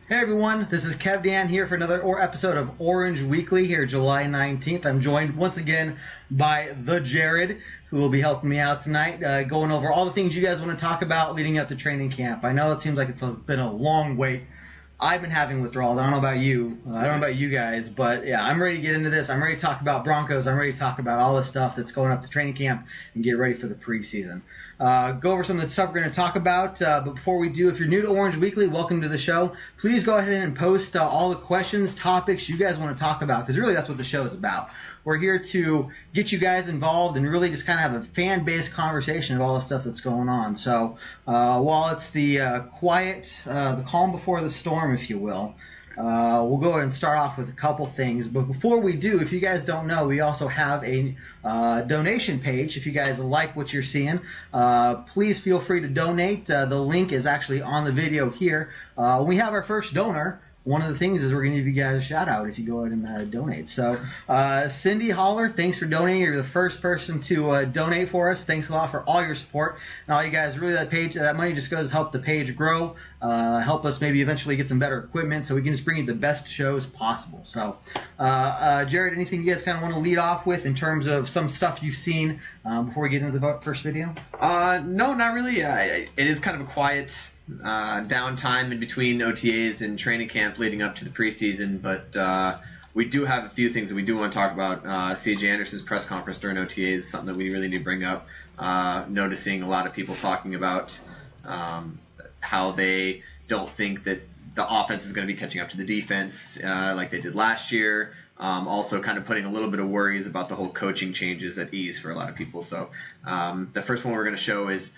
Hey everyone, this is Kev Dan here for another episode of Orange Weekly here July 19th. I'm joined once again by the Jared, who will be helping me out tonight, going over all the things you guys want to talk about leading up to training camp. I know it seems like it's been a long wait. I've been having withdrawals. I don't know about you. I don't know about you guys, but yeah, I'm ready to get into this. I'm ready to talk about Broncos. I'm ready to talk about all the stuff that's going up to training camp and get ready for the preseason. Go over some of the stuff we're going to talk about. But before we do, if you're new to Orange Weekly, welcome to the show. Please go ahead and post all the questions, topics you guys want to talk about, because really that's what the show is about. We're here to get you guys involved and really just kind of have a fan-based conversation of all the stuff that's going on. So while it's the quiet, the calm before the storm, if you will, we'll go ahead and start off with a couple things. But before we do, if you guys don't know, we also have a donation page. If you guys like what you're seeing, please feel free to donate. The link is actually on the video here. When we have our first donor, one of the things is we're going to give you guys a shout out if you go ahead and donate. So Cindy Holler, thanks for donating. You're the first person to donate for us. Thanks a lot for all your support and all you guys. Really, that money just goes to help the page grow, help us maybe eventually get some better equipment so we can just bring you the best shows possible. So Jared, anything you guys kind of want to lead off with in terms of some stuff you've seen before we get into the first video? No, not really. It is kind of a quiet downtime in between OTAs and training camp leading up to the preseason, but we do have a few things that we do want to talk about. C.J. Anderson's press conference during OTAs is something that we really need to bring up. Noticing a lot of people talking about how they don't think that the offense is going to be catching up to the defense like they did last year. Also kind of putting a little bit of worries about the whole coaching changes at ease for a lot of people. So the first one we're going to show is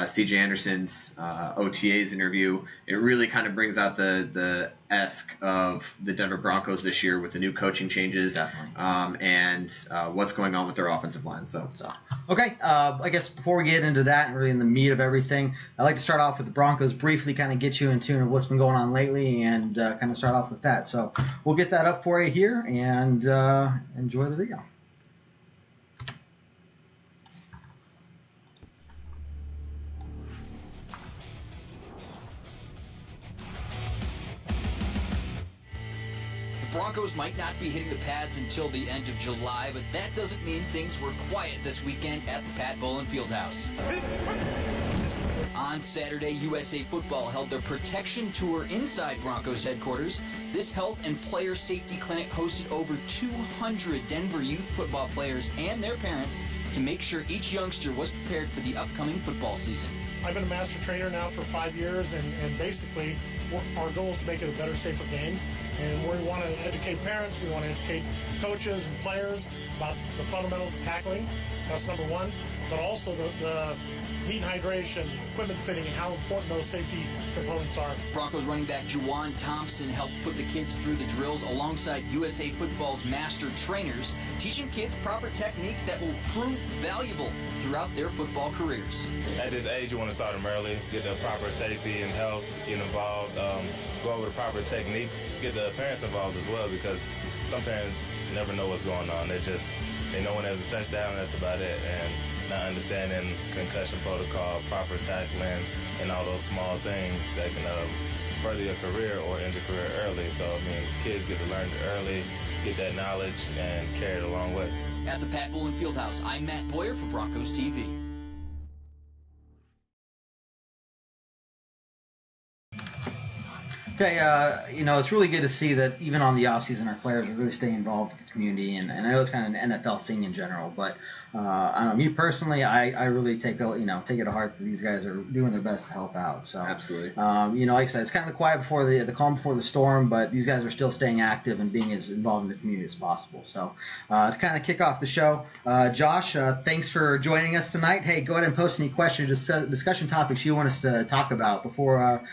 C.J. Anderson's OTAs interview, it really kind of brings out the esque of the Denver Broncos this year with the new coaching changes, and what's going on with their offensive line. So. Okay, I guess before we get into that and really in the meat of everything, I'd like to start off with the Broncos, briefly kind of get you in tune of what's been going on lately and kind of start off with that. So we'll get that up for you here and enjoy the video. Broncos might not be hitting the pads until the end of July, but that doesn't mean things were quiet this weekend at the Pat Bowlen Fieldhouse. On Saturday, USA Football held their protection tour inside Broncos headquarters. This health and player safety clinic hosted over 200 Denver youth football players and their parents to make sure each youngster was prepared for the upcoming football season. I've been a master trainer now for 5 years, and basically our goal is to make it a better, safer game. And we want to educate parents, we want to educate coaches and players about the fundamentals of tackling. That's number one. But also the heat and hydration, equipment fitting, and how important those safety components are. Broncos running back Juwan Thompson helped put the kids through the drills alongside USA Football's master trainers, teaching kids proper techniques that will prove valuable throughout their football careers. At this age, you want to start them early, get the proper safety and help, get involved, go over the proper techniques, get the parents involved as well, because some parents never know what's going on. They know when there's a touchdown, that's about it. And not understanding concussion protocol, proper tackling, and all those small things that can further your career or end your career early. So, I mean, kids get to learn it early, get that knowledge, and carry it a long way. At the Pat Bowlen Fieldhouse, I'm Matt Boyer for Broncos TV. Okay, it's really good to see that even on the offseason, our players are really staying involved with the community, and I know it's kind of an NFL thing in general, but I don't know, me personally, I really take it to heart that these guys are doing their best to help out. So absolutely, like I said, it's kind of the quiet before the calm before the storm, but these guys are still staying active and being as involved in the community as possible. So to kind of kick off the show, Josh, thanks for joining us tonight. Hey, go ahead and post any questions, discussion topics you want us to talk about before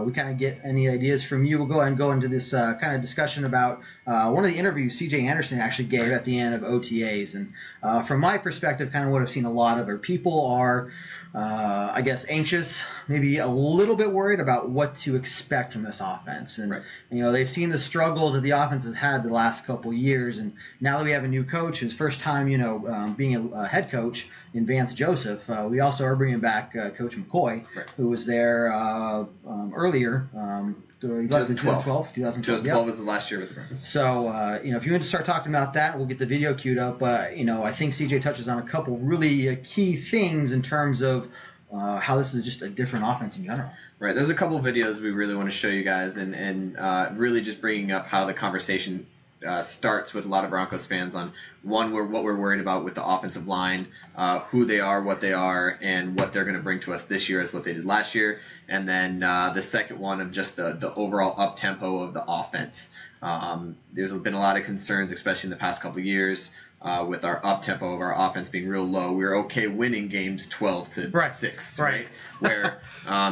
we kind of get any ideas from you. We'll go ahead and go into this kind of discussion about one of the interviews C.J. Anderson actually gave at the end of OTAs. And from my perspective, kind of what I've seen a lot of are people are, I guess, anxious, maybe a little bit worried about what to expect from this offense. And, they've seen the struggles that the offense has had the last couple of years. And now that we have a new coach, his first time, being a head coach in Vance Joseph, we also are bringing back Coach McCoy, who was there earlier. 2012. 2012 was the last year with the Broncos. So, if you want to start talking about that, we'll get the video queued up. I think CJ touches on a couple really key things in terms of how this is just a different offense in general. Right. There's a couple of videos we really want to show you guys, and really just bringing up how the conversation starts with a lot of Broncos fans on what we're worried about with the offensive line, who they are, what they are, and what they're going to bring to us this year as what they did last year. And then the second one of just the overall up tempo of the offense. There's been a lot of concerns, especially in the past couple of years, with our up tempo of our offense being real low. We're okay winning games 12-6, right? Where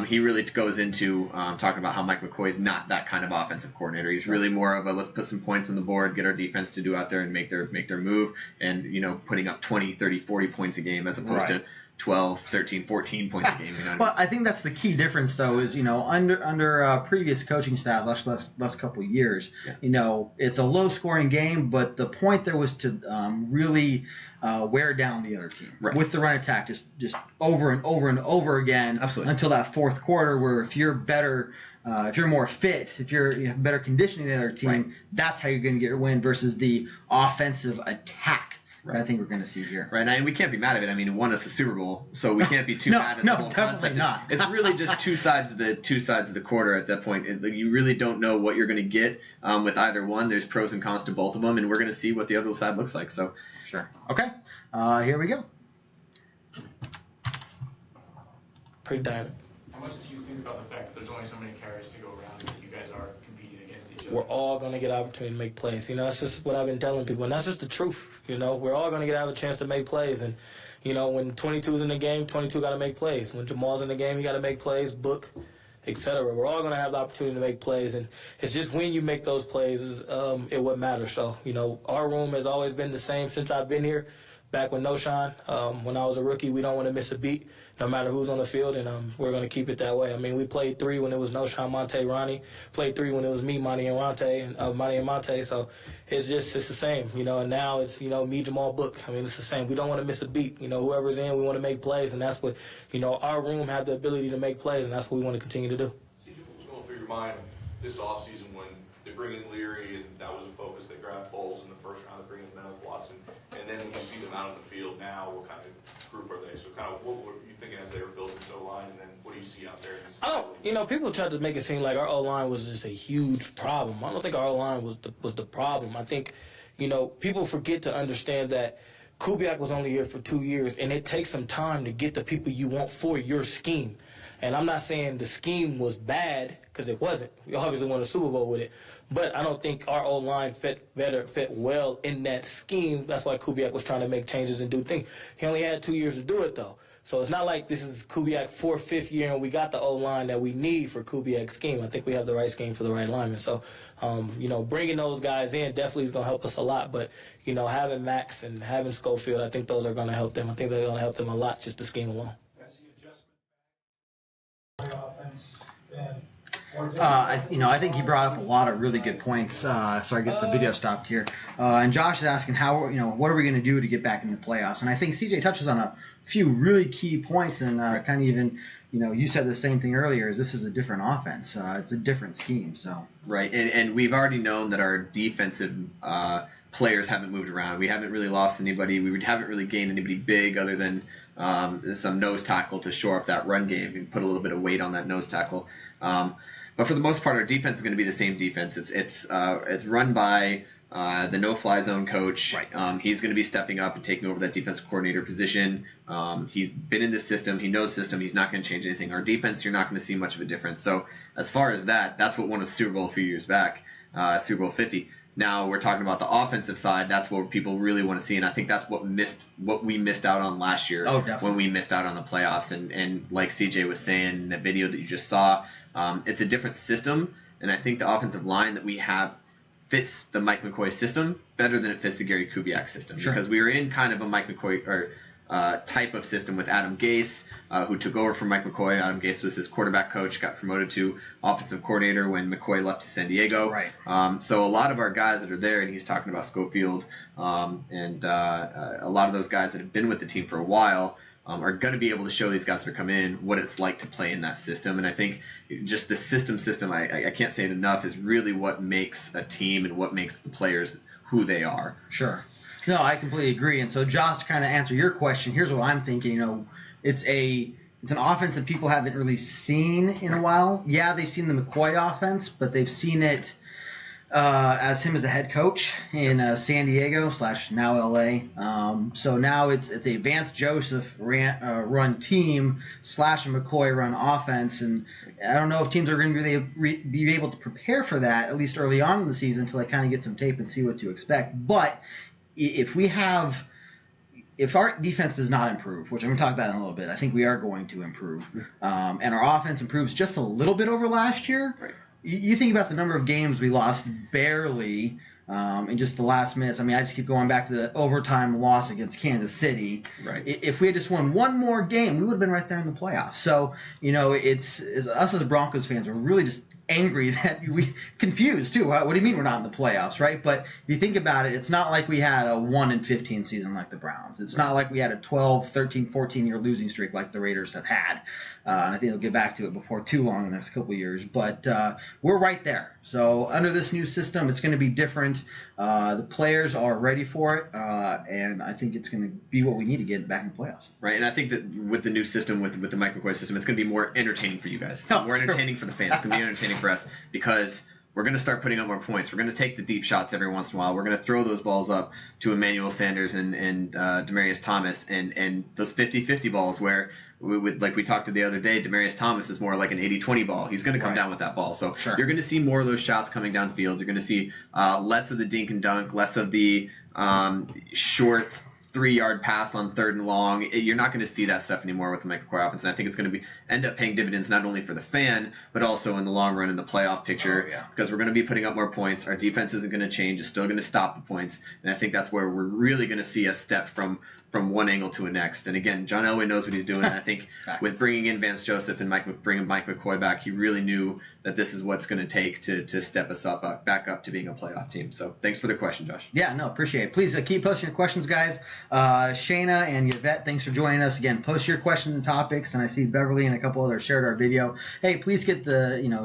he really goes into talking about how Mike McCoy is not that kind of offensive coordinator. He's really more of a let's put some points on the board, get our defense to do out there and make their move, and putting up 20, 30, 40 points a game as opposed to 12, 13, 14 points a game. Well, I think that's the key difference, though, is under previous coaching staff last couple of years, it's a low-scoring game, but the point there was to really wear down the other team with the run attack, just over and over and over again, until that fourth quarter, where if you're better. If you're more fit, if you have better conditioning than the other team, that's how you're going to get your win versus the offensive attack. Right. I think we're going to see here. Right, and we can't be mad at it. I mean, it won us a Super Bowl, so we can't be too mad at the whole concept. Not. It's really just two sides of the quarter at that point. You really don't know what you're going to get with either one. There's pros and cons to both of them, and we're going to see what the other side looks like. So, sure. Okay, here we go. Pretty diamond. How much do you think about the fact that there's only so many carries to go around and that you guys are competing against each other? We're all going to get opportunity to make plays. That's just what I've been telling people, and that's just the truth. We're all going to get out a chance to make plays, and when 22's in the game, 22 got to make plays. When Jamal's in the game, he got to make plays, book, etc. We're all going to have the opportunity to make plays, and it's just when you make those plays is it what matters. So, our room has always been the same since I've been here. Back with Noshan, when I was a rookie, we don't want to miss a beat, no matter who's on the field, and we're going to keep it that way. I mean, we played 3 when it was Noshan, Monte, Ronnie. Played 3 when it was me, Monty, and Monte. So it's the same, and now it's, me, Jamal, Book. I mean, it's the same. We don't want to miss a beat. Whoever's in, we want to make plays, and that's what, our room have the ability to make plays, and that's what we want to continue to do. CJ, what's going through your mind this offseason when they bring in Leary, and that was a focus, they grabbed Bowles in the first round, they bring in Malik Watson, and then when you see them out on the field now, what kind of group are they? So kind of what were you thinking as they were building this O-line, and then what do you see out there? People try to make it seem like our O-line was just a huge problem. I don't think our O-line was the problem. I think, people forget to understand that Kubiak was only here for 2 years, and it takes some time to get the people you want for your scheme. And I'm not saying the scheme was bad, because it wasn't. We obviously won a Super Bowl with it. But I don't think our O-line fit well in that scheme. That's why Kubiak was trying to make changes and do things. He only had 2 years to do it, though. So it's not like this is Kubiak's 4th, 5th year, and we got the O-line that we need for Kubiak's scheme. I think we have the right scheme for the right lineman. So, bringing those guys in definitely is going to help us a lot. But, having Max and having Schofield, I think those are going to help them. I think they're going to help them a lot, just the scheme alone. I think he brought up a lot of really good points. So I get the video stopped here. And Josh is asking what are we going to do to get back in the playoffs? And I think CJ touches on a few really key points, and kind of even, you said the same thing earlier. Is this is a different offense? It's a different scheme. So right, and we've already known that our defensive players haven't moved around. We haven't really lost anybody. We haven't really gained anybody big other than some nose tackle to shore up that run game and put a little bit of weight on that nose tackle. But for the most part, our defense is going to be the same defense. It's run by the no-fly zone coach. Right. He's going to be stepping up and taking over that defensive coordinator position. He's been in this system. He knows the system. He's not going to change anything. Our defense, you're not going to see much of a difference. So as far as that's what won us Super Bowl a few years back, Super Bowl 50. Now we're talking about the offensive side. That's what people really want to see, and I think that's what we missed out on last year when we missed out on the playoffs. And like CJ was saying in the video that you just saw, it's a different system, and I think the offensive line that we have fits the Mike McCoy system better than it fits the Gary Kubiak system. Sure. Because we were in kind of a Mike McCoy type of system with Adam Gase, who took over from Mike McCoy. Adam Gase was his quarterback coach, got promoted to offensive coordinator when McCoy left to San Diego. Right. So a lot of our guys that are there, and he's talking about Schofield, and a lot of those guys that have been with the team for a while, are going to be able to show these guys that come in what it's like to play in that system. And I think just the system, I can't say it enough, is really what makes a team and what makes the players who they are. Sure. No, I completely agree. And so, Josh, to kind of answer your question, here's what I'm thinking. It's an offense that people haven't really seen in a while. Yeah, they've seen the McCoy offense, but they've seen it as him as a head coach in San Diego / now LA. So now it's a Vance Joseph run team / a McCoy run offense, and I don't know if teams are going to really be able to prepare for that, at least early on in the season, until they kind of get some tape and see what to expect. But if our defense does not improve, which I'm going to talk about in a little bit, I think we are going to improve, and our offense improves just a little bit over last year. Right. You think about the number of games we lost barely in just the last minutes. I mean, I just keep going back to the overtime loss against Kansas City. Right. If we had just won one more game, we would have been right there in the playoffs. So, it's us as Broncos fans are really just angry that we confused too. What do you mean we're not in the playoffs, right? But if you think about it, it's not like we had a 1-15 season like the Browns. It's not like we had a 12, 13, 14-year losing streak like the Raiders have had. And I think they'll get back to it before too long in the next couple of years. But we're right there. So under this new system, it's going to be different. The players are ready for it, and I think it's going to be what we need to get back in the playoffs. Right, and I think that with the new system, with the Mike McCoy system, it's going to be more entertaining for you guys. More entertaining for the fans. It's going to be entertaining for us because we're going to start putting up more points. We're going to take the deep shots every once in a while. We're going to throw those balls up to Emmanuel Sanders and Demaryius Thomas and those 50-50 balls where, like we talked to the other day, Demaryius Thomas is more like an 80-20 ball. He's going to come down with that ball. So You're going to see more of those shots coming downfield. You're going to see less of the dink and dunk, less of the short 3-yard pass on 3rd and long. You're not going to see that stuff anymore with the Mike McCoy offense. And I think it's going to end up paying dividends not only for the fan, but also in the long run in the playoff picture. Because we're going to be putting up more points. Our defense isn't going to change. It's still going to stop the points. And I think that's where we're really going to see a step from one angle to a next. And again, John Elway knows what he's doing. And I think with bringing in Vance Joseph and bringing Mike McCoy back, he really knew that this is what's going to take to step us back up to being a playoff team. So thanks for the question, Josh. Yeah, no, appreciate it. Please keep posting your questions, guys. Shayna and Yvette, thanks for joining us again. Post your questions and topics, and I see Beverly and a couple others shared our video. Hey, please get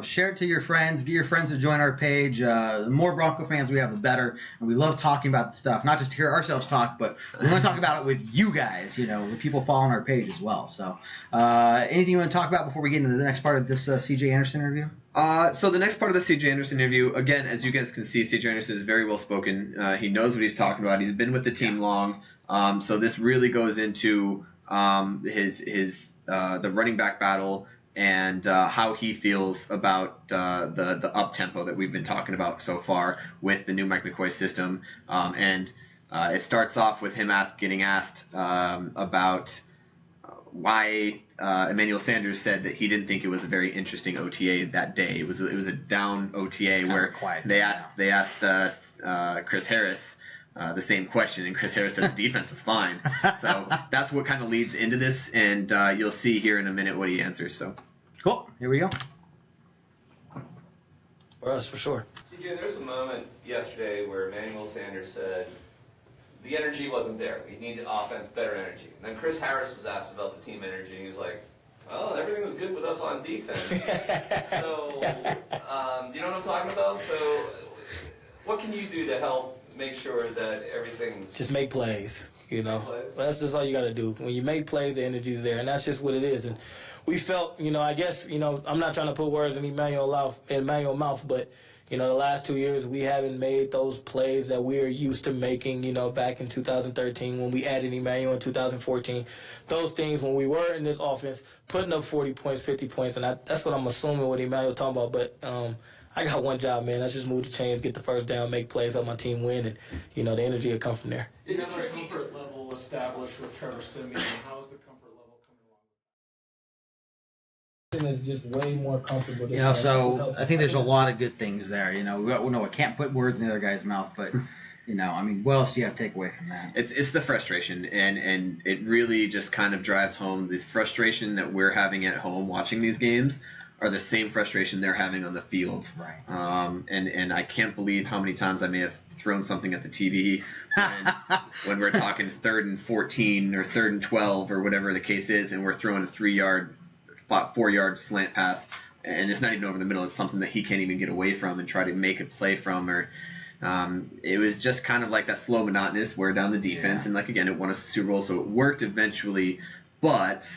share it to your friends. Get your friends to join our page. The more Bronco fans we have, the better. And we love talking about the stuff, not just to hear ourselves talk, but we want to talk about it with you guys. With people following our page as well. So, anything you want to talk about before we get into the next part of this C.J. Anderson interview? So the next part of the C.J. Anderson interview, again, as you guys can see, C.J. Anderson is very well spoken. He knows what he's talking about. He's been with the team long. So this really goes into his the running back battle and how he feels about the up tempo that we've been talking about so far with the new Mike McCoy system. And it starts off with him getting asked about why Emmanuel Sanders said that he didn't think it was a very interesting OTA that day. It was a down OTA where they asked Chris Harris the same question, and Chris Harris said the defense was fine. So that's what kind of leads into this, and you'll see here in a minute what he answers. So cool. Here we go. For us, for sure. CJ, there was a moment yesterday where Emmanuel Sanders said the energy wasn't there. We needed offense, better energy. And then Chris Harris was asked about the team energy, and he was like, well, everything was good with us on defense. So, you know what I'm talking about? So, what can you do to help make sure that everything's... Just make plays, Plays? That's just all you got to do. When you make plays, the energy's there, and that's just what it is. And we felt, I guess, I'm not trying to put words in Emmanuel's mouth, but... the last 2 years, we haven't made those plays that we're used to making, back in 2013 when we added Emmanuel in 2014. Those things when we were in this offense, putting up 40 points, 50 points, and that's what I'm assuming what Emmanuel's talking about. But I got one job, man. Let's just move the chains, get the first down, make plays, help my team win, and, the energy will come from there. Is it a comfort level established with Trevor Siemian? How is the comfort level coming along? Is just way more comfortable. So I think there's a lot of good things there. I can't put words in the other guy's mouth, but what else do you have to take away from that? It's the frustration, and it really just kind of drives home the frustration that we're having at home watching these games are the same frustration they're having on the field. Right. And I can't believe how many times I may have thrown something at the TV when we're talking 3rd and 14 or 3rd and 12 or whatever the case is, and we're throwing a 4-yard slant pass, and it's not even over the middle. It's something that he can't even get away from and try to make a play from. Or it was just kind of like that slow, monotonous wear down the defense. And again, it won us a Super Bowl, so it worked eventually. But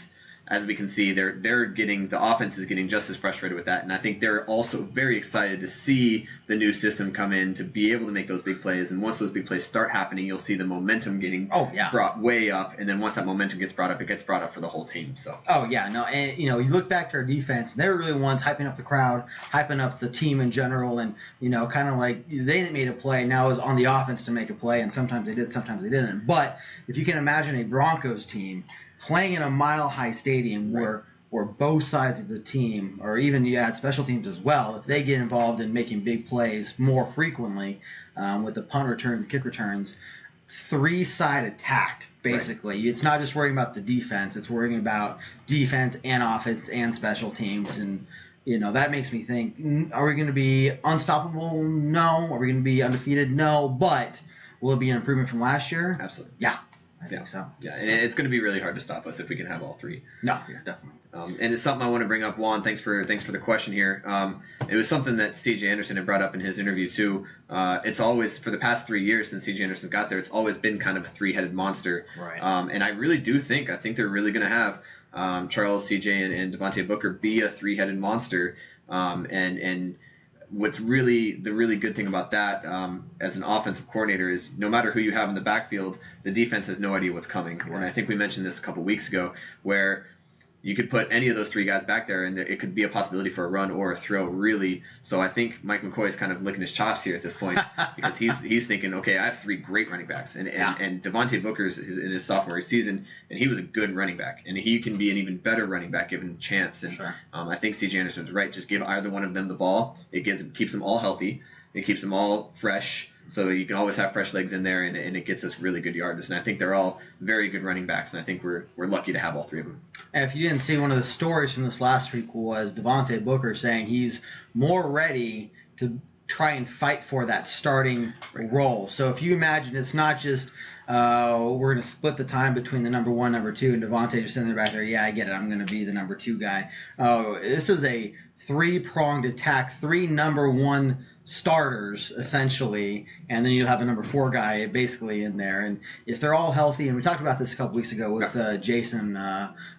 as we can see, the offense is getting just as frustrated with that, and I think they're also very excited to see the new system come in to be able to make those big plays. And once those big plays start happening, you'll see the momentum getting brought way up, and then once that momentum gets brought up, it gets brought up for the whole team. So. Oh yeah, no, and you look back to our defense, they were really ones hyping up the crowd, hyping up the team in general, and kind of like they made a play. Now it was on the offense to make a play, and sometimes they did, sometimes they didn't. But if you can imagine a Broncos team playing in a mile-high stadium where both sides of the team, or even you add special teams as well, if they get involved in making big plays more frequently with the punt returns, kick returns, three-side attack, basically. Right. It's not just worrying about the defense. It's worrying about defense and offense and special teams. And, that makes me think, are we going to be unstoppable? No. Are we going to be undefeated? No. But will it be an improvement from last year? Absolutely. Yeah. I think so. Yeah, and it's going to be really hard to stop us if we can have all three. No, yeah, definitely. And it's something I want to bring up. Juan, thanks for the question here. It was something that C.J. Anderson had brought up in his interview too. It's always, for the past 3 years since C.J. Anderson got there, it's always been kind of a three-headed monster. Right. And I really do think they're really going to have Charles, C.J. and Devontae Booker be a three-headed monster. And what's really the really good thing about that as an offensive coordinator is no matter who you have in the backfield, the defense has no idea what's coming. Right. And I think we mentioned this a couple weeks ago where you could put any of those three guys back there, and it could be a possibility for a run or a throw, really. So I think Mike McCoy is kind of licking his chops here at this point because he's thinking, okay, I have three great running backs, and Devontae Booker's in his sophomore season, and he was a good running back, and he can be an even better running back given a chance. And I think C.J. Anderson's right. Just give either one of them the ball. It keeps them all healthy. It keeps them all fresh. So you can always have fresh legs in there, and it gets us really good yardage. And I think they're all very good running backs, and I think we're lucky to have all three of them. And if you didn't see, one of the stories from this last week was Devontae Booker saying he's more ready to try and fight for that starting role. So if you imagine, it's not just we're going to split the time between the number 1, number 2, and Devontae just sitting there back there, yeah, I get it, I'm going to be the number 2 guy. This is a 3-pronged attack, 3 number 1 starters essentially, and then you have a number 4 guy basically in there. And if they're all healthy, and we talked about this a couple weeks ago with Jason,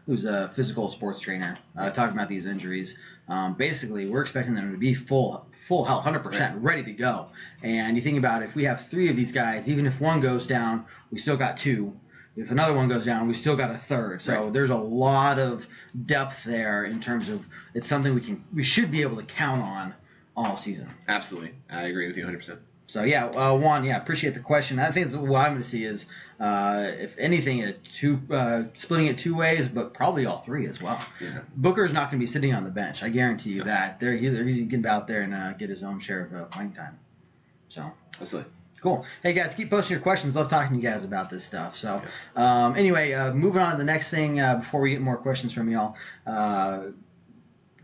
who's a physical sports trainer, talking about these injuries. Basically, we're expecting them to be full health, 100%, ready to go. And you think about it, if we have 3 of these guys, even if one goes down, we still got 2. If another one goes down, we still got a 3rd. So there's a lot of depth there in terms of it's something we should be able to count on all season. Absolutely. I agree with you 100%. So, Juan, appreciate the question. I think what I'm going to see is, if anything, splitting it 2 ways, but probably all 3 as well. Yeah. Booker's not going to be sitting on the bench. I guarantee you that. He's going to get out there and get his own share of playing time. So, absolutely. Cool. Hey, guys, keep posting your questions. Love talking to you guys about this stuff. So, anyway, moving on to the next thing before we get more questions from y'all.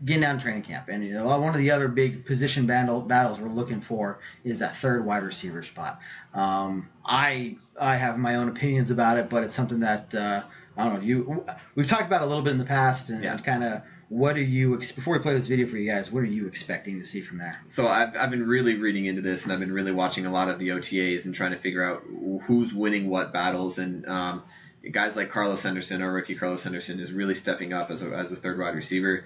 Getting down to training camp. And one of the other big position battles we're looking for is that 3rd wide receiver spot. I have my own opinions about it, but it's something that, I don't know, we've talked about it a little bit in the past, and kind of what are you, before we play this video for you guys, what are you expecting to see from there? So I've been really reading into this, and I've been really watching a lot of the OTAs and trying to figure out who's winning what battles. And guys like Carlos Henderson, our rookie Carlos Henderson, is really stepping up as a 3rd wide receiver.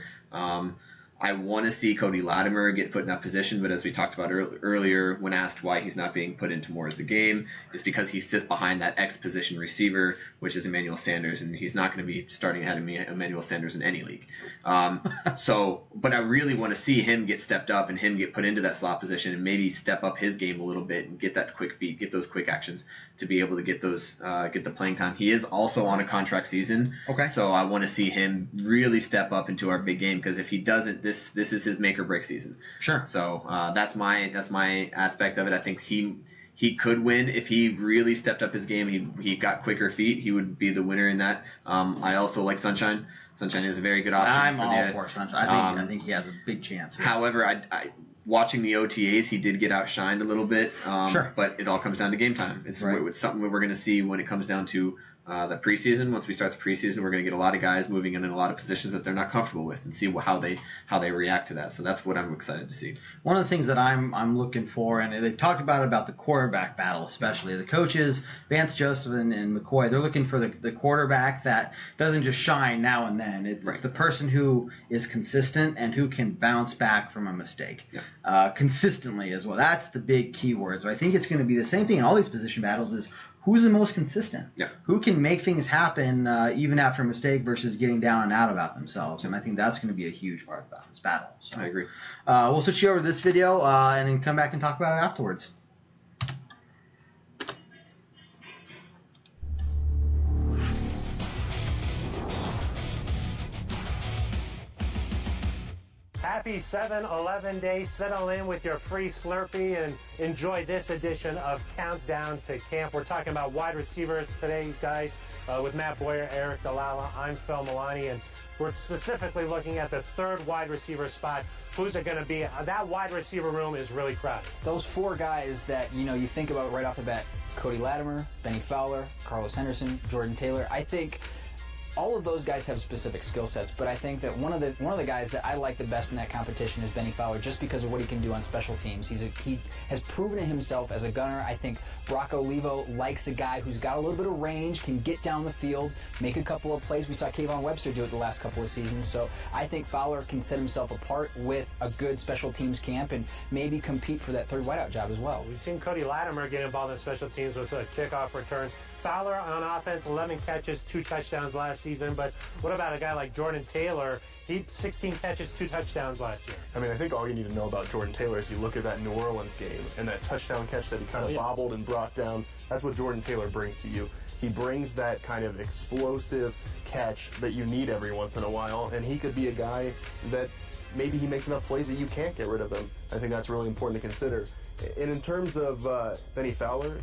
I want to see Cody Latimer get put in that position, but as we talked about earlier, when asked why he's not being put into more of the game, it's because he sits behind that X position receiver, which is Emmanuel Sanders, and he's not going to be starting ahead of Emmanuel Sanders in any league. But I really want to see him get stepped up and him get put into that slot position and maybe step up his game a little bit and get that quick feet, get those quick actions to be able to get the playing time. He is also on a contract season, so I want to see him really step up into our big game, because if he doesn't, this is his make or break season. Sure. So that's my aspect of it. I think he could win if he really stepped up his game. He got quicker feet. He would be the winner in that. I also like Sunshine. Sunshine is a very good option. I'm all for Sunshine. I think he has a big chance. Yeah. However, I watching the OTAs, he did get outshined a little bit. Sure. But it all comes down to game time. It's something that we're going to see when it comes down to the preseason. Once we start the preseason, we're going to get a lot of guys moving in a lot of positions that they're not comfortable with, and see how they react to that. So that's what I'm excited to see. One of the things that I'm looking for, and they talked about the quarterback battle, especially the coaches, Vance Joseph and McCoy. They're looking for the quarterback that doesn't just shine now and then. It's the person who is consistent and who can bounce back from a mistake consistently as well. That's the big key word. So I think it's going to be the same thing in all these position battles. Is who's the most consistent? Yeah. Who can make things happen even after a mistake versus getting down and out about themselves? And I think that's going to be a huge part of this battle. So, I agree. We'll switch you over to this video and then come back and talk about it afterwards. Happy 7-11 day. Settle in with your free Slurpee and enjoy this edition of Countdown to Camp. We're talking about wide receivers today, guys, with Matt Boyer, Eric Dalala. I'm Phil Milani, and we're specifically looking at the 3rd wide receiver spot. Who's it going to be? That wide receiver room is really crowded. Those 4 guys that you think about right off the bat: Cody Latimer, Benny Fowler, Carlos Henderson, Jordan Taylor. I think all of those guys have specific skill sets, but I think that one of the guys that I like the best in that competition is Benny Fowler, just because of what he can do on special teams. He has proven it himself as a gunner. I think Brock Olivo likes a guy who's got a little bit of range, can get down the field, make a couple of plays. We saw Kayvon Webster do it the last couple of seasons, so I think Fowler can set himself apart with a good special teams camp and maybe compete for that 3rd wideout job as well. We've seen Cody Latimer get involved in special teams with kickoff returns. Fowler on offense, 11 catches, 2 touchdowns last season. But what about a guy like Jordan Taylor? He 16 catches, 2 touchdowns last year. I mean, I think all you need to know about Jordan Taylor is you look at that New Orleans game and that touchdown catch that he kind of bobbled and brought down. That's what Jordan Taylor brings to you. He brings that kind of explosive catch that you need every once in a while, and he could be a guy that maybe he makes enough plays that you can't get rid of him. I think that's really important to consider. And in terms of Benny Fowler,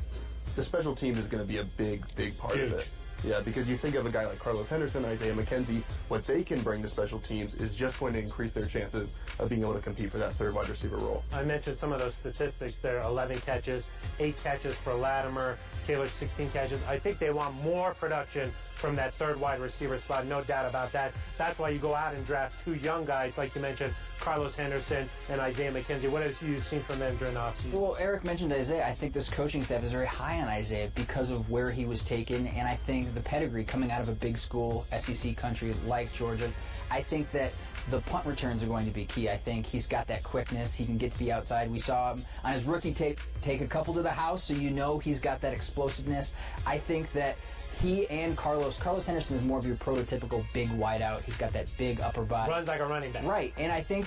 the special teams is going to be a big part of it. Yeah, because you think of a guy like Carlos Henderson, Isaiah McKenzie, what they can bring to special teams is just going to increase their chances of being able to compete for that third wide receiver role. I mentioned some of those statistics there, 11 catches, 8 catches for Latimer, Taylor 16 catches. I think they want more production from that third wide receiver spot, no doubt about that. That's why you go out and draft 2 young guys, like you mentioned, Carlos Henderson and Isaiah McKenzie. What have you seen from them during the offseason? Well, Eric mentioned Isaiah. I think this coaching staff is very high on Isaiah because of where he was taken, and I think the pedigree coming out of a big school, SEC country like Georgia. I think that the punt returns are going to be key. I think he's got that quickness. He can get to the outside. We saw him on his rookie tape take a couple to the house, so you know he's got that explosiveness. I think that he and Carlos Henderson is more of your prototypical big wideout. He's got that big upper body. Runs like a running back. Right, and I think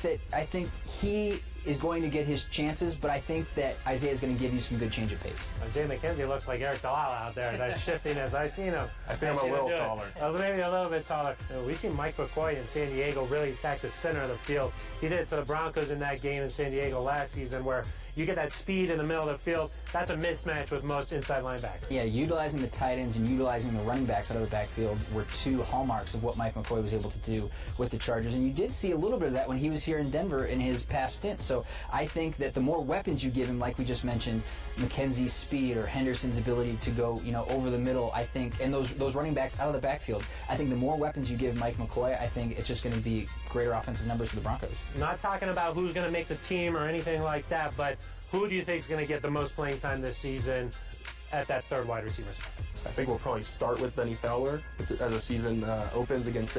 he is going to get his chances, but I think that Isaiah is going to give you some good change of pace. Isaiah McKenzie looks like Eric Dalal out there. That shiftiness. I've seen him. I think I'm a little taller. Maybe a little bit taller. We've seen Mike McCoy in San Diego really attack the center of the field. He did it for the Broncos in that game in San Diego last season where you get that speed in the middle of the field. That's a mismatch with most inside linebackers. Yeah, utilizing the tight ends and utilizing the running backs out of the backfield were 2 hallmarks of what Mike McCoy was able to do with the Chargers. And you did see a little bit of that when he was here in Denver in his past stint. So I think that the more weapons you give him, like we just mentioned, McKenzie's speed or Henderson's ability to go, over the middle, I think, and those running backs out of the backfield, I think the more weapons you give Mike McCoy, I think it's just going to be greater offensive numbers for the Broncos. Not talking about who's going to make the team or anything like that, but who do you think is going to get the most playing time this season at that third wide receiver spot? I think we'll probably start with Benny Fowler as the season opens against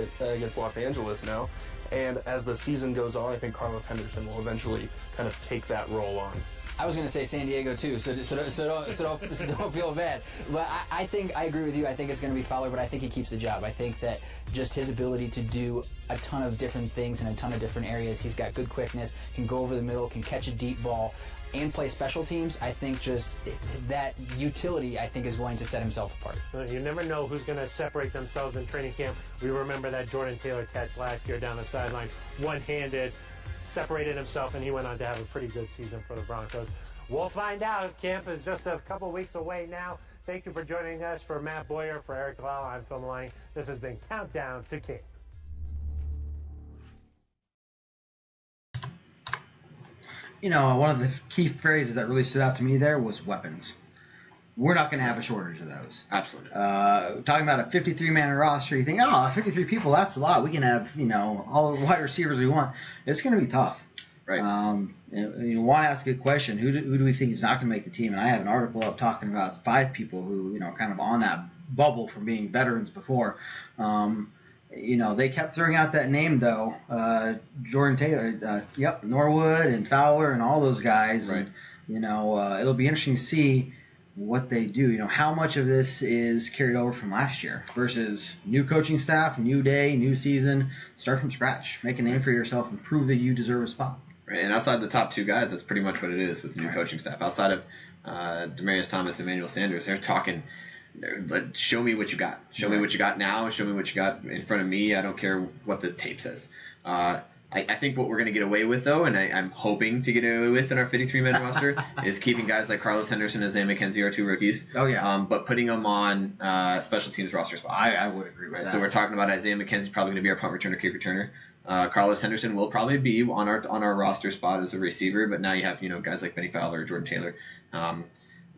Los Angeles now. And as the season goes on, I think Carlos Henderson will eventually kind of take that role on. I was going to say San Diego too, so don't feel bad. But I think I agree with you. I think it's going to be Fowler, but I think he keeps the job. I think that just his ability to do a ton of different things in a ton of different areas. He's got good quickness, can go over the middle, can catch a deep ball, and play special teams. I think just that utility, I think, is going to set himself apart. You never know who's going to separate themselves in training camp. We remember that Jordan Taylor catch last year down the sideline, one-handed, separated himself, and he went on to have a pretty good season for the Broncos. We'll find out. Camp is just a couple weeks away now. Thank you for joining us. For Matt Boyer, for Eric Dalal, I'm Phil Maloney. This has been Countdown to Camp. One of the key phrases that really stood out to me there was weapons. We're not going to have a shortage of those. Absolutely. Talking about a 53-man roster, you think, 53 people, that's a lot. We can have, all the wide receivers we want. It's going to be tough. Right. Juan asked a good question. Who do we think is not going to make the team? And I have an article up talking about 5 people who, kind of on that bubble from being veterans before. They kept throwing out that name, though. Jordan Taylor, Norwood and Fowler and all those guys. Right. And, it'll be interesting to see what they do. How much of this is carried over from last year versus new coaching staff, new day, new season, start from scratch, make a name for yourself, and prove that you deserve a spot. Right, and outside the top 2 guys, that's pretty much what it is with new coaching staff. Outside of Demaryius Thomas and Emmanuel Sanders, they're talking, show me what you got. Show me what you got now. Show me what you got in front of me. I don't care what the tape says. I think what we're going to get away with, though, and I'm hoping to get away with in our 53-man roster, is keeping guys like Carlos Henderson and Isaiah McKenzie, our 2 rookies. Oh, yeah. But putting them on special teams roster spots. I would agree with that. So we're talking about Isaiah McKenzie probably going to be our punt returner, kick returner. Carlos Henderson will probably be on our roster spot as a receiver, but now you have guys like Benny Fowler or Jordan Taylor.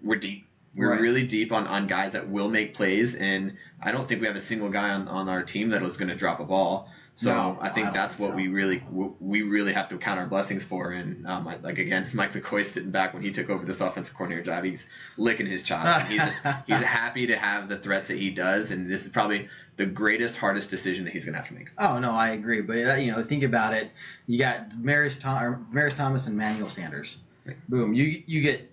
We're deep. We're really deep on guys that will make plays, and I don't think we have a single guy on our team that was going to drop a ball. So I think that's what we really have to count our blessings for. And Mike McCoy sitting back when he took over this offensive coordinator job, he's licking his chops. He's happy to have the threats that he does, and this is probably the greatest, hardest decision that he's going to have to make. Oh no, I agree. But think about it. You got Demaryius Thomas and Emmanuel Sanders. Right. Boom. You get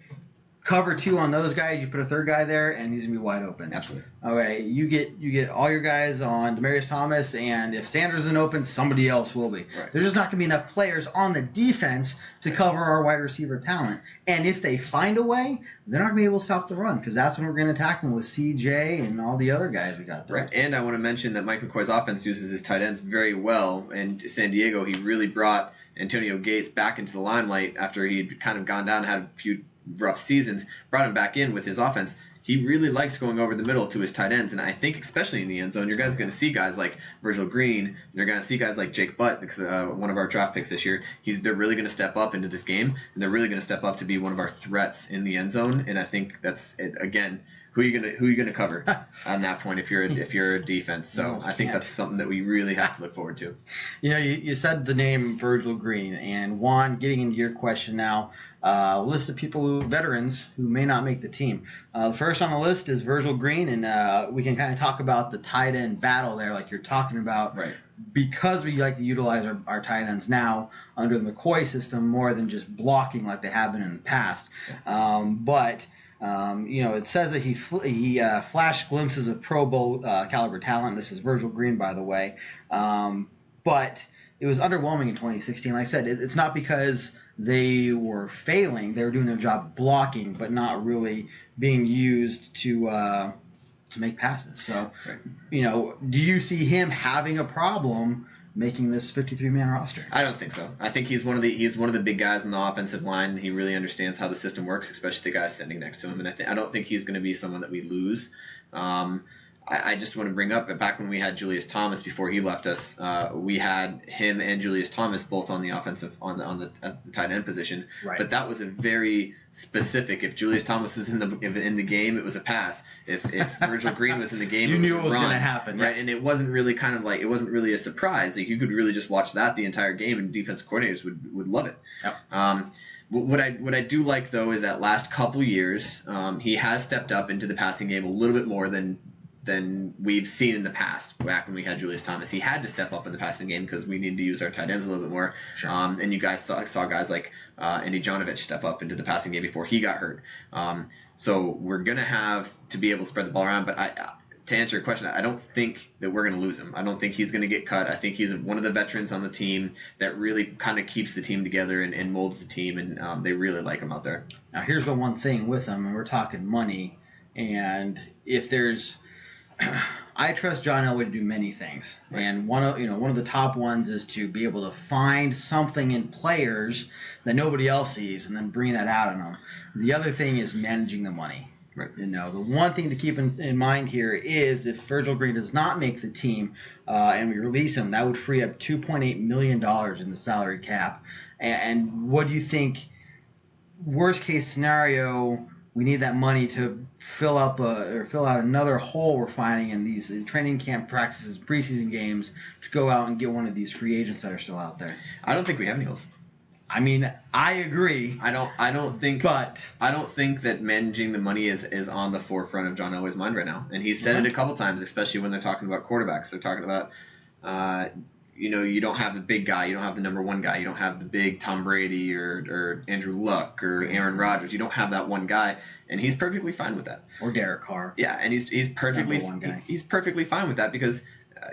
cover 2 on those guys, you put a third guy there, and he's going to be wide open. Absolutely. Okay, you get all your guys on Demaryius Thomas, and if Sanders isn't open, somebody else will be. Right. There's just not going to be enough players on the defense to cover our wide receiver talent. And if they find a way, they're not going to be able to stop the run, because that's when we're going to attack them with CJ and all the other guys we got there. Right, and I want to mention that Mike McCoy's offense uses his tight ends very well. In San Diego, he really brought Antonio Gates back into the limelight after he'd kind of gone down and had a few rough seasons, brought him back in with his offense. He really likes going over the middle to his tight ends, and I think especially in the end zone, you're guys going to see guys like Virgil Green, you're going to see guys like Jake Butt, one of our draft picks this year. They're really going to step up into this game, and they're really going to step up to be one of our threats in the end zone. And I think that's it. Again, who are you gonna cover on that point if you're a defense? So I think that's something that we really have to look forward to. You said the name Virgil Green, and Juan, getting into your question now, list of veterans who may not make the team. The first on the list is Virgil Green, and we can kind of talk about the tight end battle there, like you're talking about. Right. Because we like to utilize our tight ends now under the McCoy system more than just blocking like they have been in the past. It says that he flashed glimpses of Pro Bowl caliber talent. This is Virgil Green, by the way. But it was underwhelming in 2016. Like I said, it's not because they were failing. They were doing their job blocking, but not really being used to make passes. So, do you see him having a problem making this 53-man roster? I don't think so. I think he's one of the big guys on the offensive line. He really understands how the system works, especially the guys sitting next to him. And I don't think he's going to be someone that we lose. I just want to bring up that back when we had Julius Thomas before he left us, we had him and Julius Thomas both on the offensive on the tight end position. Right. But that was a very specific. If Julius Thomas was in the game, it was a pass. If Virgil Green was in the game, you knew it was going to happen, right? And it wasn't really it wasn't really a surprise. Like you could really just watch that the entire game, and defensive coordinators would love it. Yep. What I do like though is that last couple years, he has stepped up into the passing game a little bit more than we've seen in the past. Back when we had Julius Thomas, he had to step up in the passing game because we needed to use our tight ends a little bit more. Sure. And you guys saw guys like Andy Jonovich step up into the passing game before he got hurt. So we're gonna have to be able to spread the ball around. But to answer your question, I don't think that we're gonna lose him. I don't think he's gonna get cut. I think he's one of the veterans on the team that really kind of keeps the team together and molds the team, and they really like him out there. Now here's the one thing with him, and we're talking money, and if there's I trust John Elway to do many things, and one of the top ones is to be able to find something in players that nobody else sees, and then bring that out in them. The other thing is managing the money. Right. The one thing to keep in mind here is if Virgil Green does not make the team and we release him, that would free up $2.8 million in the salary cap. And what do you think? Worst case scenario, we need that money to fill out another hole we're finding in these training camp practices, preseason games, to go out and get one of these free agents that are still out there. I don't think we have any holes. I mean, I agree. I don't think that managing the money is on the forefront of John Elway's mind right now. And he's said it a couple times, especially when they're talking about quarterbacks. They're talking about you don't have the big guy, you don't have the number one guy, you don't have the big Tom Brady or Andrew Luck or Aaron Rodgers. You don't have that one guy, and he's perfectly fine with that. Or Derek Carr. Yeah, and he's perfectly fine with that because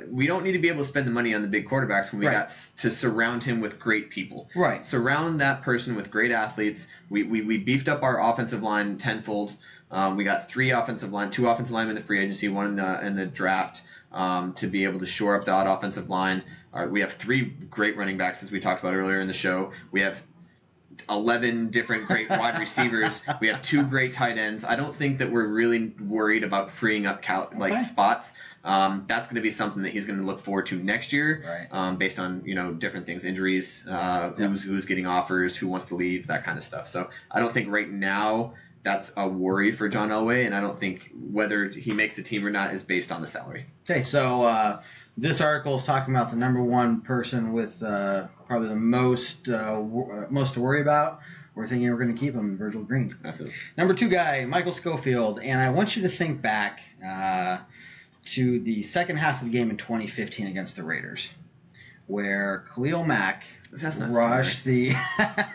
we don't need to be able to spend the money on the big quarterbacks when we got to surround him with great people. Right. Surround that person with great athletes. We beefed up our offensive line tenfold. We got two offensive linemen in the free agency, one in the draft. To be able to shore up that offensive line. We have 3 great running backs, as we talked about earlier in the show. We have 11 different great wide receivers. We have 2 great tight ends. I don't think that we're really worried about freeing up spots. That's going to be something that he's going to look forward to next year, based on different things, injuries, who's getting offers, who wants to leave, that kind of stuff. So I don't think right now that's a worry for John Elway, and I don't think whether he makes the team or not is based on the salary. Okay, so this article is talking about the number one person with probably the most to worry about. We're thinking we're going to keep him, Virgil Green. Absolutely. Number 2 guy, Michael Schofield, and I want you to think back to the second half of the game in 2015 against the Raiders. where Khalil Mack That's not rushed the.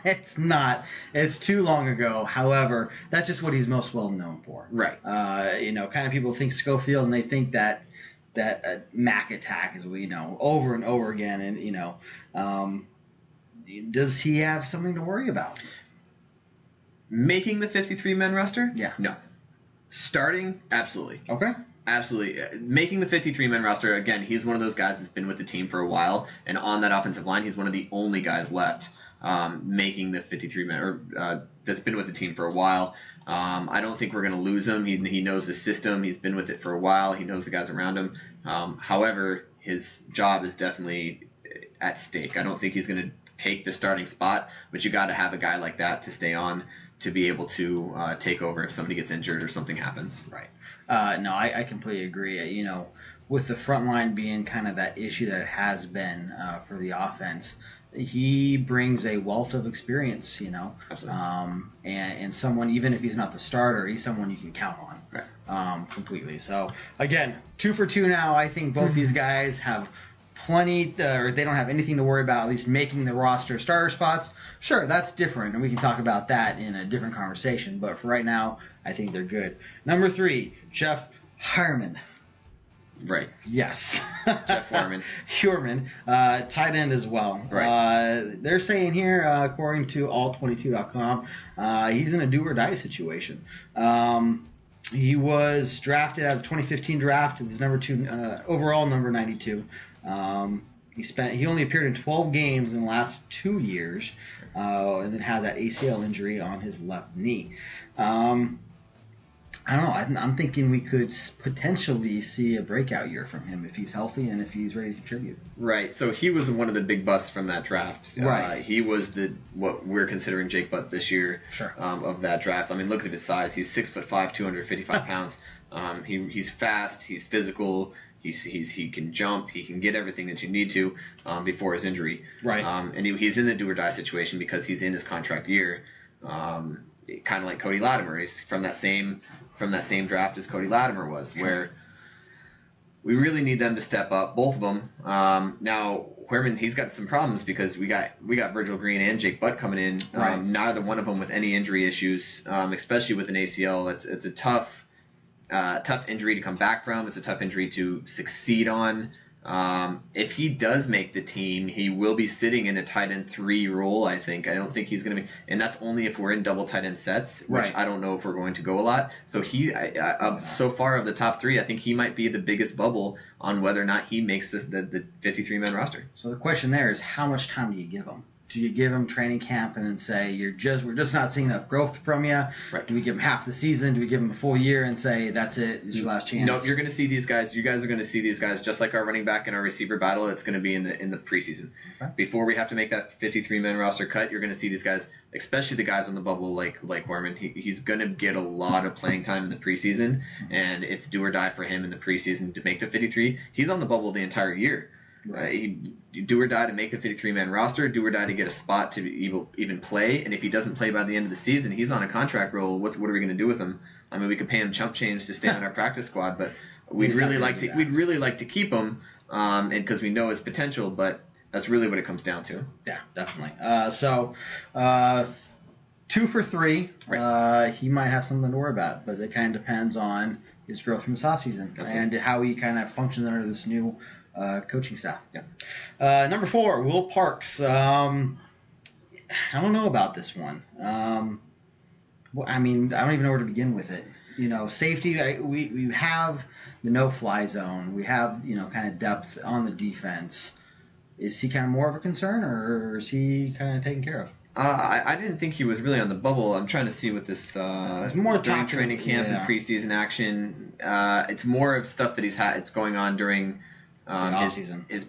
It's not. It's too long ago. However, that's just what he's most well known for. Right. Kind of people think Schofield and they think that Mack attack is over and over again, and does he have something to worry about? Making the 53-man roster? Yeah. No. Starting? Absolutely. Okay. Absolutely. Making the 53-man roster, again, he's one of those guys that's been with the team for a while, and on that offensive line, he's one of the only guys left making the 53-man, or that's been with the team for a while. I don't think we're going to lose him. He knows the system. He's been with it for a while. He knows the guys around him. However, his job is definitely at stake. I don't think he's going to take the starting spot, but you got to have a guy like that to stay on to be able to take over if somebody gets injured or something happens. Right. No, I completely agree. With the front line being kind of that issue that it has been for the offense, he brings a wealth of experience, Absolutely. And someone, even if he's not the starter, he's someone you can count on. Right. Completely. So, again, 2 for 2 now. I think both these guys have plenty, or they don't have anything to worry about, at least making the roster starter spots. Sure, that's different, and we can talk about that in a different conversation. But for right now, I think they're good. Number 3, Jeff Heuerman. Right. Yes. Jeff Heuerman. Heuerman, tight end as well. Right. They're saying here, according to all22.com, he's in a do-or-die situation. He was drafted out of the 2015 draft. It's number 2, overall number 92. He only appeared in 12 games in the last 2 years, and then had that ACL injury on his left knee. I don't know. I'm thinking we could potentially see a breakout year from him if he's healthy and if he's ready to contribute. Right. So he was one of the big busts from that draft. Right. He was what we're considering Jake Butt this year. Sure. Of that draft. I mean, look at his size. He's 6'5", 255 pounds. He's fast. He's physical. He can jump. He can get everything that you need to before his injury. Right. And he's in the do or die situation because he's in his contract year. Kind of like Cody Latimer. He's from that same draft as Cody Latimer was, where we really need them to step up, both of them. Now, Heuerman, he's got some problems because we got Virgil Green and Jake Butt coming in. Right. Neither one of them with any injury issues, especially with an ACL. It's a tough injury to come back from. It's a tough injury to succeed on. If he does make the team, he will be sitting in a tight end 3 role, I think. I don't think he's going to be, and that's only if we're in double tight end sets, which right. I don't know if we're going to go a lot. So so far of the top 3, I think he might be the biggest bubble on whether or not he makes the 53-man roster. So the question there is, how much time do you give him? Do you give him training camp and then say we're just not seeing enough growth from you? Right. Do we give him half the season? Do we give him a full year and say that's it? It's your last chance? No, you're going to see these guys. You guys are going to see these guys just like our running back and our receiver battle. It's going to be in the preseason. Okay. Before we have to make that 53-man roster cut, you're going to see these guys, especially the guys on the bubble like Heuerman. He's going to get a lot of playing time in the preseason, and it's do or die for him in the preseason to make the 53. He's on the bubble the entire year. He do or die to make the 53-man roster, do or die to get a spot to even play. And if he doesn't play by the end of the season, he's on a contract roll. What are we going to do with him? I mean, we could pay him chump change to stay on our practice squad, but we'd really like to keep him, and because we know his potential. But that's really what it comes down to. Yeah, definitely. 2 for 3. Right. He might have something to worry about, but it kind of depends on his growth from this offseason and how he kind of functions under this new coaching staff. Yeah. Number 4, Will Parks. I don't know about this one. I mean, I don't even know where to begin with it. Safety. We have the no-fly zone. We have kind of depth on the defense. Is he kind of more of a concern, or is he kind of taken care of? I didn't think he was really on the bubble. I'm trying to see what this it's more during training camp and preseason action. It's more of stuff that he's had. It's going on during his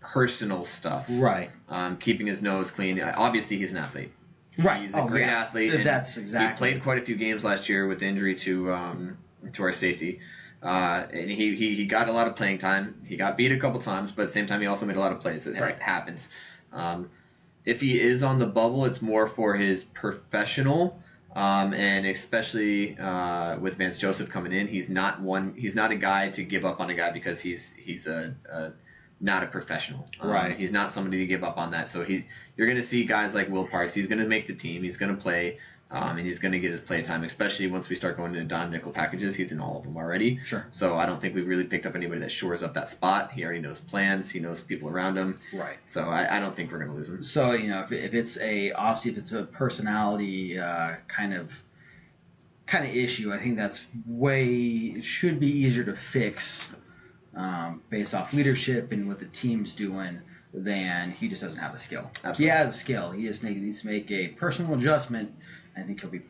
personal stuff. Right. Keeping his nose clean. Obviously, he's an athlete. Right. He's a great athlete. And that's exactly. He played quite a few games last year with injury to our safety. And he got a lot of playing time. He got beat a couple times, but at the same time, he also made a lot of plays. It happens. If he is on the bubble, it's more for his professional, and especially with Vance Joseph coming in, he's not a guy to give up on a guy because he's a not a professional. Right. He's not somebody to give up on that. So you're going to see guys like Will Parks. He's going to make the team. He's going to play, and he's going to get his play time, especially once we start going into Don nickel packages. He's in all of them already. Sure. So I don't think we've really picked up anybody that shores up that spot. He already knows plans. He knows people around him. Right. So I don't think we're going to lose him. So, if it's obviously if it's a personality kind of issue, I think that's it should be easier to fix based off leadership and what the team's doing than he just doesn't have the skill. Absolutely. He has a skill. He just needs to make a personal adjustment. I think he'll be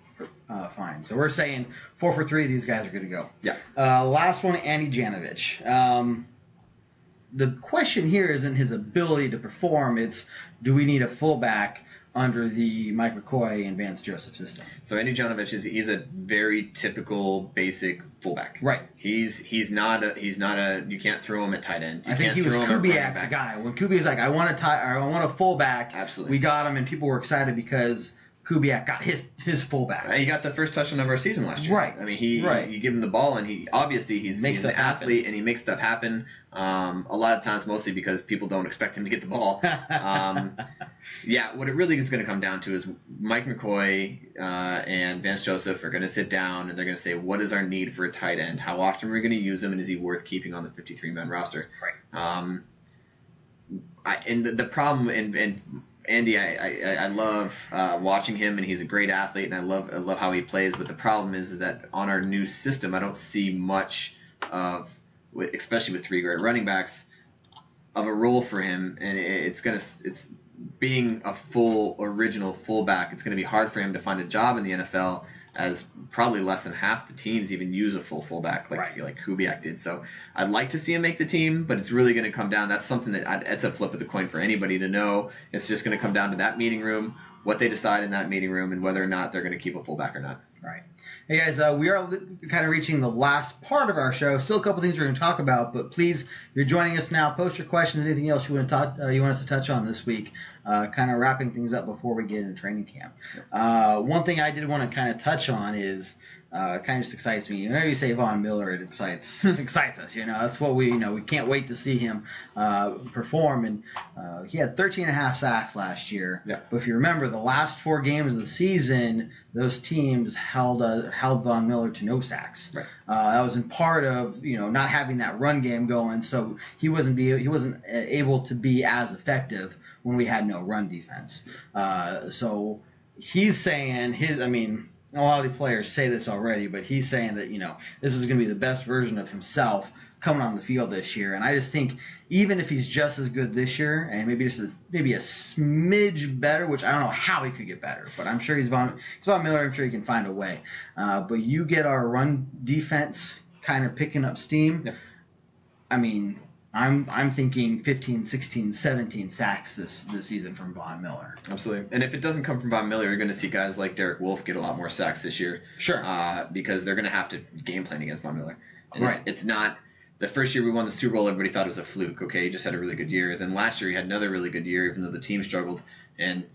fine. So we're saying 4 for 3. These guys are good to go. Yeah. Last one, Andy Janovich. The question here isn't his ability to perform. It's, do we need a fullback under the Mike McCoy and Vance Joseph system? So Andy Janovich he's a very typical basic fullback. Right. He's not a you can't throw him at tight end. I think he was Kubiak's guy. When Kubiak's like, I want a fullback. Absolutely. We got him, and people were excited because Kubiak got his fullback. He got the first touchdown of our season last year. Right. I mean, you give him the ball, and he's Makes an stuff happen. athlete, and he makes stuff happen. A lot of times, mostly because people don't expect him to get the ball. Yeah, what it really is going to come down to is Mike McCoy and Vance Joseph are going to sit down and they're going to say, what is our need for a tight end? How often are we going to use him, and is he worth keeping on the 53-man roster? Right. And the problem, and Andy, I love watching him, and he's a great athlete, and I love how he plays. But the problem is that on our new system, I don't see much of, especially with 3 great running backs, of a role for him, and it's being a full original fullback. It's going to be hard for him to find a job in the NFL, as probably less than half the teams even use a full fullback like Kubiak did. So I'd like to see him make the team, but it's really going to come down. That's something it's a flip of the coin for anybody to know. It's just going to come down to that meeting room, what they decide in that meeting room, and whether or not they're going to keep a fullback or not. Right. Hey guys, we are kind of reaching the last part of our show. Still a couple things we're going to talk about, but please, if you're joining us now, post your questions, anything else you want us to touch on this week. Kind of wrapping things up before we get into training camp. One thing I did want to kind of touch on is kind of just excites me. Whenever you say Von Miller, it excites us. That's what we can't wait to see him perform. And he had 13.5 sacks last year. Yeah. But if you remember, the last 4 games of the season, those teams held Von Miller to no sacks. Right. That was in part of not having that run game going, so he wasn't able to be as effective when we had no run defense. So he's saying a lot of the players say this already, but he's saying that this is going to be the best version of himself coming on the field this year. And I just think even if he's just as good this year, and maybe a smidge better, which I don't know how he could get better, but I'm sure he's Von Miller. I'm sure he can find a way. But you get our run defense kind of picking up steam. Yep. I'm thinking 15, 16, 17 sacks this season from Von Miller. Absolutely. And if it doesn't come from Von Miller, you're going to see guys like Derek Wolfe get a lot more sacks this year. Sure. Because they're going to have to game plan against Von Miller. And Right. It's not the first year we won the Super Bowl, everybody thought it was a fluke. Okay, he just had a really good year. Then last year he had another really good year, even though the team struggled. And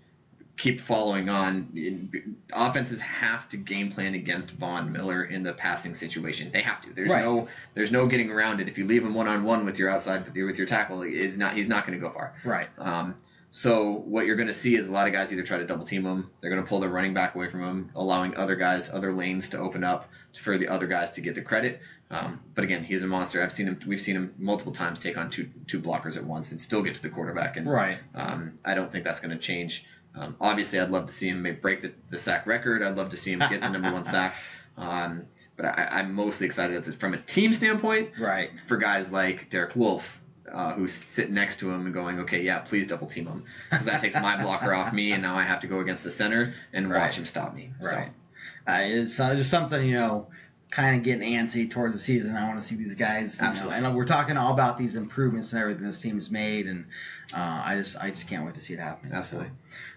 keep following on. Offenses have to game plan against Von Miller in the passing situation. They have to. There's no getting around it. If you leave him one-on-one with your outside with your tackle, he's not going to go far. Right. So what you're going to see is a lot of guys either try to double team him. They're going to pull their running back away from him, allowing other lanes to open up for the other guys to get the credit. But again, he's a monster. We've seen him multiple times take on two blockers at once and still get to the quarterback. And right. I don't think that's going to change. Obviously, I'd love to see him break the sack record. I'd love to see him get the number 1 sacks. But I'm mostly excited from a team standpoint. Right. For guys like Derek Wolfe, who's sitting next to him and going, okay, yeah, please double team him, because that takes my blocker off me, and now I have to go against the center and watch him stop me. Right. So. It's just something kind of getting antsy towards the season. I want to see these guys. And we're talking all about these improvements and everything this team's made, and I just can't wait to see it happen. Absolutely.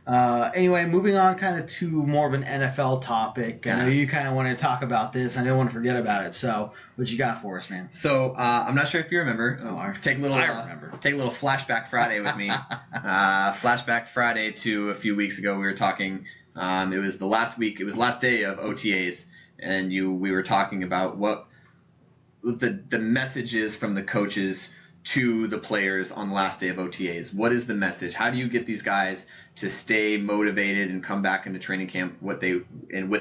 Anyway, moving on kind of to more of an NFL topic. I know you kind of want to talk about this. I don't want to forget about it. So what you got for us, man? So I'm not sure if you remember. Take a little Flashback Friday with me. Flashback Friday to a few weeks ago. We were talking. It was the last week. It was the last day of OTAs. And we were talking about what the message is from the coaches to the players on the last day of OTAs? What is the message? How do you get these guys to stay motivated and come back into training camp with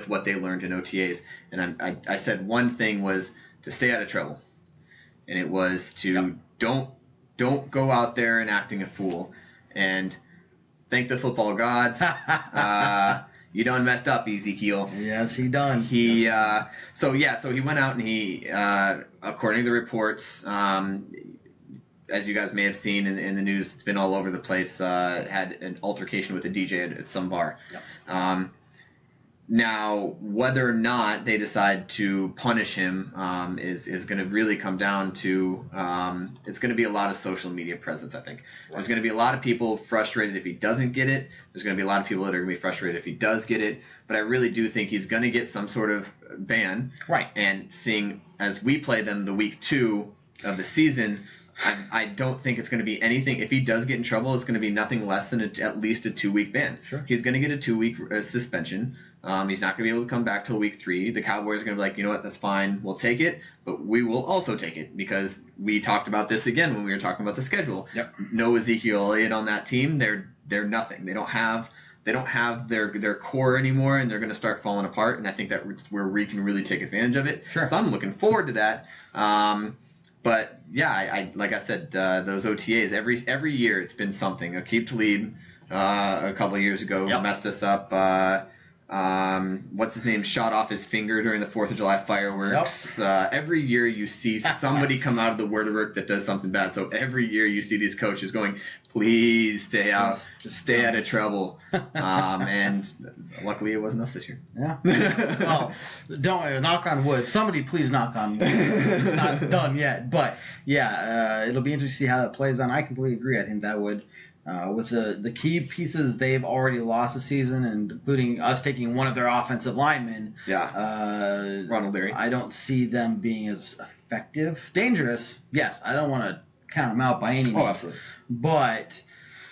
what they learned in OTAs? And I said one thing was to stay out of trouble, and it was to don't go out there and acting a fool. And thank the football gods. You done messed up, Ezekiel. Yes, he done. So he went out and he, according to the reports, as you guys may have seen in the news, it's been all over the place, had an altercation with a DJ at some bar. Yep. Now, whether or not they decide to punish him is going to really come down to it's going to be a lot of social media presence, I think. Right. There's going to be a lot of people frustrated if he doesn't get it. There's going to be a lot of people that are going to be frustrated if he does get it. But I really do think he's going to get some sort of ban. Right. And seeing as we play them the week 2 of the season, I don't think it's going to be anything. If he does get in trouble, it's going to be nothing less than at least a 2-week ban. Sure. He's going to get a 2-week suspension. He's not going to be able to come back till week 3. The Cowboys are going to be like, you know what, that's fine. We'll take it, but we will also take it because we talked about this again when we were talking about the schedule. Yep. No Ezekiel Elliott on that team. They're nothing. They don't have their core anymore, and they're going to start falling apart. And I think that's where we can really take advantage of it. Sure. So I'm looking forward to that. But yeah, I like I said, those OTAs every year it's been something. Aqib Talib a couple of years ago messed us up. What's his name? Shot off his finger during the 4th of July fireworks. Yep. Every year you see somebody come out of the Word that does something bad. So every year you see these coaches going, please stay out, just stay out of trouble. And luckily it wasn't us this year. Yeah. Well, don't knock on wood. Somebody please knock on wood. It's not done yet, but yeah, it'll be interesting to see how that plays on. I completely agree. I think that would. With the key pieces they've already lost this season, and including us taking one of their offensive linemen, Ronald Leary, I don't see them being as effective. Dangerous, yes. I don't want to count them out by any means. Oh, absolutely. But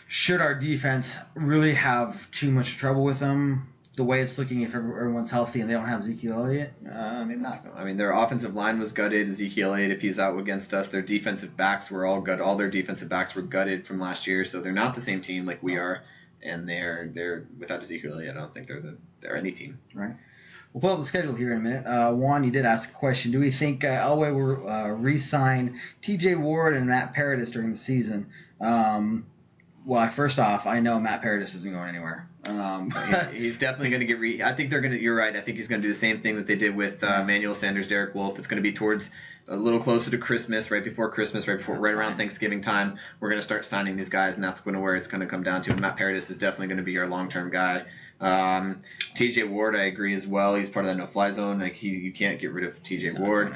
should our defense really have too much trouble with them, the way it's looking, if everyone's healthy and they don't have Ezekiel Elliott, maybe not. I mean, their offensive line was gutted. Ezekiel Elliott, if he's out against us, their defensive backs were all gutted. All their defensive backs were gutted from last year, so they're not the same team like we are. And they're without Ezekiel Elliott, I don't think they're any team. Right. We'll pull up the schedule here in a minute. Juan, you did ask a question. Do we think Elway will re-sign T.J. Ward and Matt Paradis during the season? Well, first off, I know Matt Paradis isn't going anywhere. He's definitely going to get I think they're going to. You're right. I think he's going to do the same thing that they did with Emmanuel Sanders, Derek Wolfe. It's going to be towards a little closer to Christmas, right around Thanksgiving time. We're going to start signing these guys, and that's going to where it's going to come down to. Matt Paradis is definitely going to be our long-term guy. T.J. Ward, I agree as well. He's part of that no-fly zone. Like you can't get rid of T.J. Ward.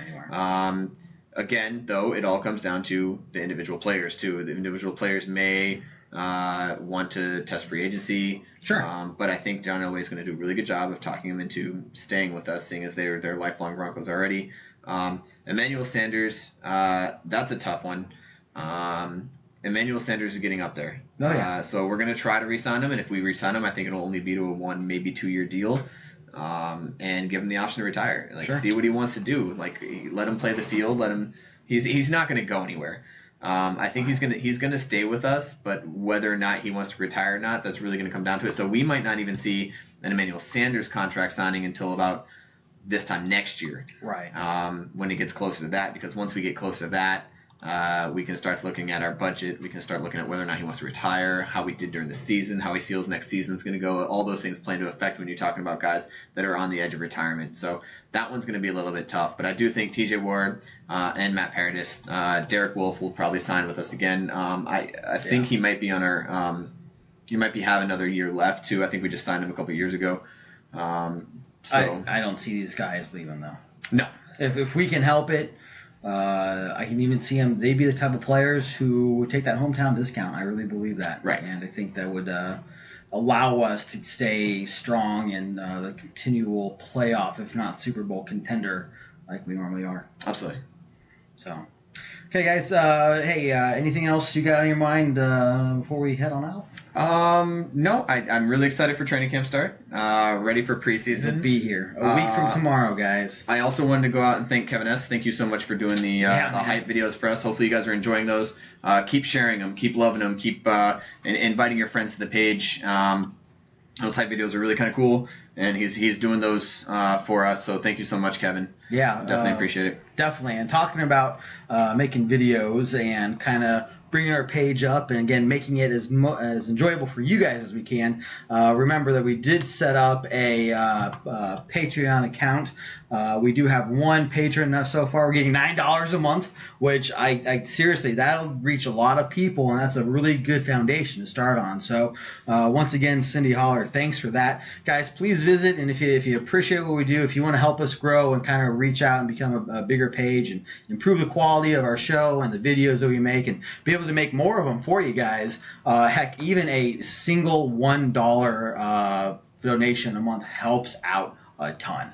Again, though, it all comes down to the individual players too. The individual players may want to test free agency. Sure. But I think John Elway is going to do a really good job of talking them into staying with us, seeing as they're lifelong Broncos already. Emmanuel Sanders, that's a tough one. Emmanuel Sanders is getting up there. Oh, yeah. So we're going to try to re-sign him, and if we re-sign him, I think it'll only be to a 1, maybe 2-year deal. And give him the option to retire. See what he wants to do. Let him play the field. Let him. He's not going to go anywhere. I think he's gonna stay with us, but whether or not he wants to retire or not, that's really going to come down to it. So we might not even see an Emmanuel Sanders contract signing until about this time next year. Right. When it gets closer to that, because once we get closer to that, we can start looking at our budget. We can start looking at whether or not he wants to retire, how we did during the season, how he feels next season is going to go. All those things play into effect when you're talking about guys that are on the edge of retirement. So that one's going to be a little bit tough. But I do think T.J. Ward and Matt Paradis, Derek Wolfe will probably sign with us again. I think he might be on our he might have another year left too. I think we just signed him a couple years ago. I don't see these guys leaving though. No. If we can help it. I can even see them. They'd be the type of players who would take that hometown discount. I really believe that. Right. And I think that would allow us to stay strong in the continual playoff, if not Super Bowl contender, like we normally are. Absolutely. So, Okay, guys. Anything else you got on your mind before we head on out? No, I'm really excited for training camp start. Ready for preseason. We'll be here a week from tomorrow, guys. I also wanted to go out and thank Kevin S. Thank you so much for doing the hype videos for us. Hopefully you guys are enjoying those. Keep sharing them. Keep loving them. Keep inviting your friends to the page. Those hype videos are really kind of cool, and he's doing those for us. So thank you so much, Kevin. Yeah, definitely appreciate it. Definitely, and talking about making videos and kind of bringing our page up, and again making it as enjoyable for you guys as we can. Remember that we did set up a Patreon account. We do have one patron so far. We're getting $9 a month, which I seriously, that'll reach a lot of people, and that's a really good foundation to start on. So once again, Cindy Holler, thanks for that, guys. Please visit, and if you appreciate what we do, if you want to help us grow and kind of reach out and become a bigger page and improve the quality of our show and the videos that we make, and be able to make more of them for you guys, heck, even a single $1 donation a month helps out a ton.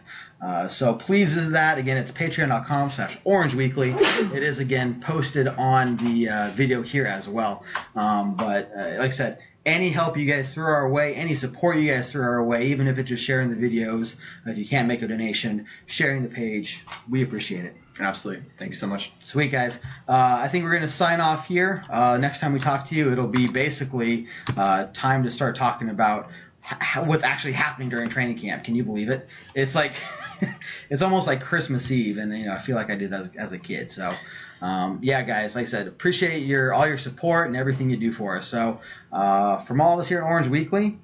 So please visit that. Again, it's patreon.com/orangeweekly. It is, again, posted on the video here as well. But like I said, any help you guys throw our way, any support you guys throw our way, even if it's just sharing the videos, if you can't make a donation, sharing the page, we appreciate it. Absolutely. Thank you so much. Sweet, guys. I think we're going to sign off here. Next time we talk to you, it'll be basically time to start talking about what's actually happening during training camp. Can you believe it? It's like it's almost like Christmas Eve, and I feel like I did as a kid. So yeah, guys, like I said, appreciate all your support and everything you do for us. So from all of us here at Orange Weekly,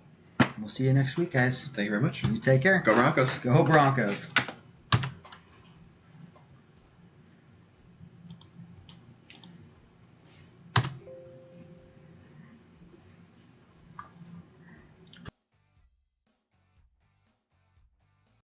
we'll see you next week, guys. Thank you very much. You take care. Go Broncos. Go Broncos.